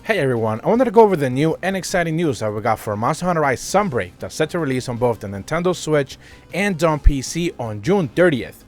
Hey everyone, I wanted to go over the new and exciting news that we got for Monster Hunter Rise Sunbreak that's set to release on both the Nintendo Switch and on PC on June 30th.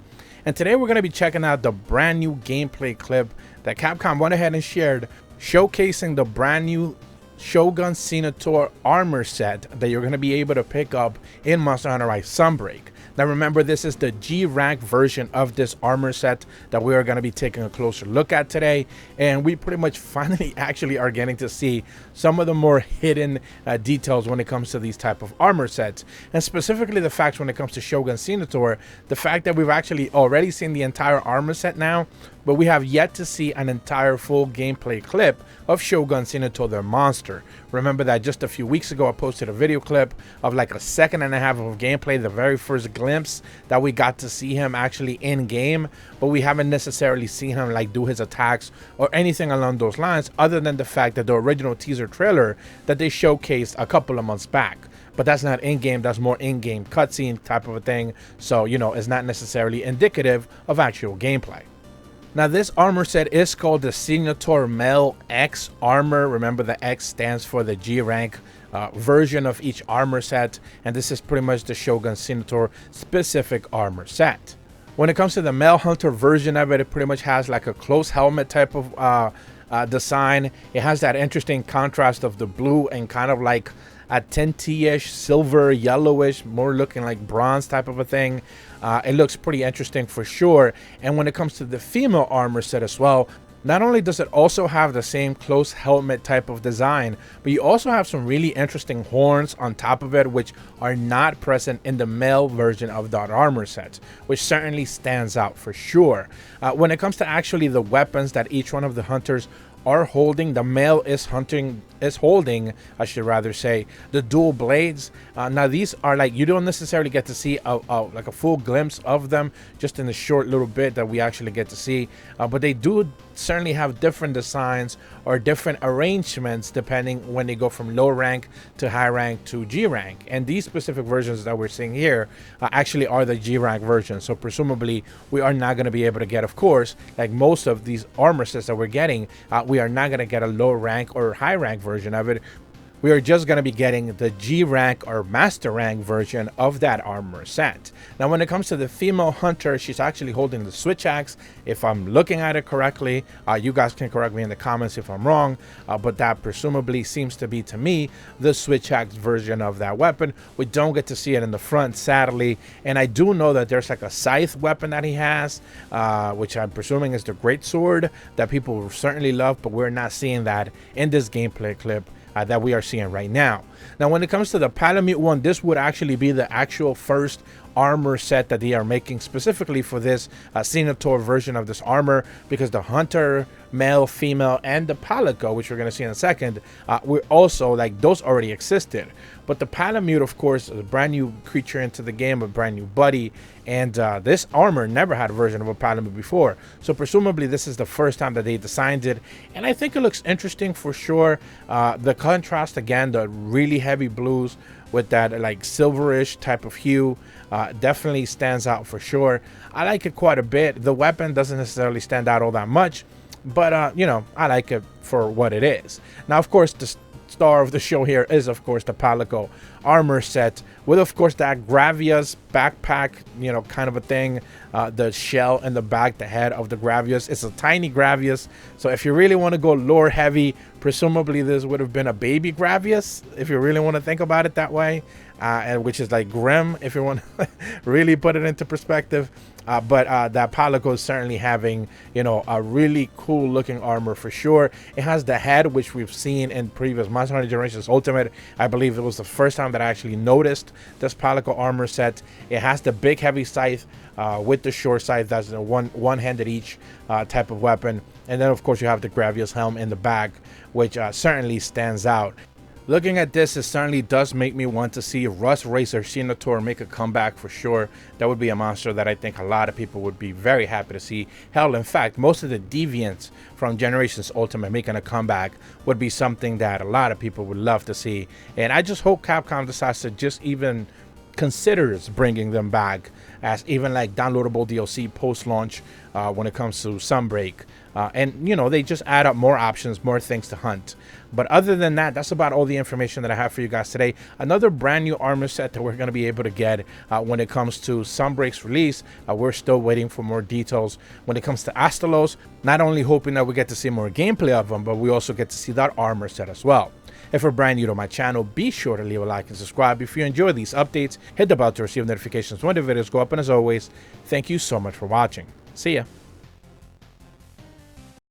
And today we're going to be checking out the brand new gameplay clip that Capcom went ahead and shared, showcasing the brand new Shogun Senator armor set that you're going to be able to pick up in Monster Hunter Rise Sunbreak. Now remember, this is the G rank version of this armor set that we are going to be taking a closer look at today, and we pretty much finally actually are getting to see some of the more hidden details when it comes to these type of armor sets, and specifically the fact when it comes to Shogun Senator, the fact that we've actually already seen the entire armor set now, but we have yet to see an entire full gameplay clip of Shogun Senator the monster. Remember that just a few weeks ago I posted a video clip of like a second and a half of gameplay, the very first glimpse that we got to see him actually in game, but we haven't necessarily seen him like do his attacks or anything along those lines, other than the fact that the original teaser trailer that they showcased a couple of months back. But that's not in-game, that's more in-game cutscene type of a thing, so you know, it's not necessarily indicative of actual gameplay. Now this armor set is called the Senator Male X armor. Remember, the X stands for the G rank version of each armor set, and this is pretty much the Shogun Senator specific armor set. When it comes to the male hunter version of it, it pretty much has like a close helmet type of design. It has that interesting contrast of the blue and kind of like a tinty-ish silver yellowish, more looking like bronze type of a thing. It looks pretty interesting for sure. And when it comes to the female armor set as well, not only does it also have the same close helmet type of design, but you also have some really interesting horns on top of it, which are not present in the male version of that armor set, which certainly stands out for sure. When it comes to actually the weapons that each one of the hunters are holding, the male is holding, I should rather say, the dual blades. Now these are like, you don't necessarily get to see like a full glimpse of them just in the short little bit that we actually get to see, but they do certainly have different designs or different arrangements depending when they go from low rank to high rank to G rank, and these specific versions that we're seeing here actually are the G rank version. So presumably we are not going to be able to get, of course, like most of these armor sets that we're getting, we are not going to get a low rank or high rank version of it. We are just going to be getting the G rank or master rank version of that armor set. Now when it comes to the female hunter, she's actually holding the switch axe, if I'm looking at it correctly. You guys can correct me in the comments if I'm wrong, but that presumably seems to be, to me, the switch axe version of that weapon. We don't get to see it in the front, sadly, and I do know that there's like a scythe weapon that he has, which I'm presuming is the great sword that people certainly love, but we're not seeing that in this gameplay clip that we are seeing right now. Now when it comes to the Palamute one, this would actually be the actual first armor set that they are making specifically for this Senator version of this armor, because the hunter, male, female, and the Palico, which we're going to see in a second, we're also like, those already existed. But the Palamute, of course, is a brand new creature into the game, a brand new buddy, and this armor never had a version of a Palamute before, so presumably this is the first time that they designed it, and I think it looks interesting for sure. The contrast, again, the really heavy blues with that like silverish type of hue, definitely stands out for sure. I like it quite a bit. The weapon doesn't necessarily stand out all that much, but you know, I like it for what it is. Now of course the star of the show here is of course the Palico armor set with of course that Gravius backpack, you know, kind of a thing, the shell in the back, the head of the Gravius. It's a tiny Gravius, so if you really want to go lore heavy, presumably this would have been a baby Gravius if you really want to think about it that way, and which is like grim if you want to really put it into perspective. But that Palico is certainly having, you know, a really cool looking armor for sure. It has the head, which we've seen in previous Monster Hunter Generations Ultimate. I believe it was the first time that I actually noticed this Palico armor set. It has the big heavy scythe with the short scythe. That's a one-handed each type of weapon. And then of course you have the Gravius helm in the back, which certainly stands out. Looking at this, it certainly does make me want to see Rust Racer Senator make a comeback for sure. That would be a monster that I think a lot of people would be very happy to see. Hell, in fact, most of the deviants from Generations Ultimate making a comeback would be something that a lot of people would love to see. And I just hope Capcom decides to just even considers bringing them back as even like downloadable DLC post-launch when it comes to Sunbreak. And, you know, they just add up more options, more things to hunt. But other than that, that's about all the information that I have for you guys today. Another brand new armor set that we're going to be able to get when it comes to Sunbreak's release. We're still waiting for more details. When it comes to Astalos, not only hoping that we get to see more gameplay of them, but we also get to see that armor set as well. If you're brand new to my channel, be sure to leave a like and subscribe. If you enjoy these updates, hit the bell to receive notifications when the videos go up. And as always, thank you so much for watching. See ya.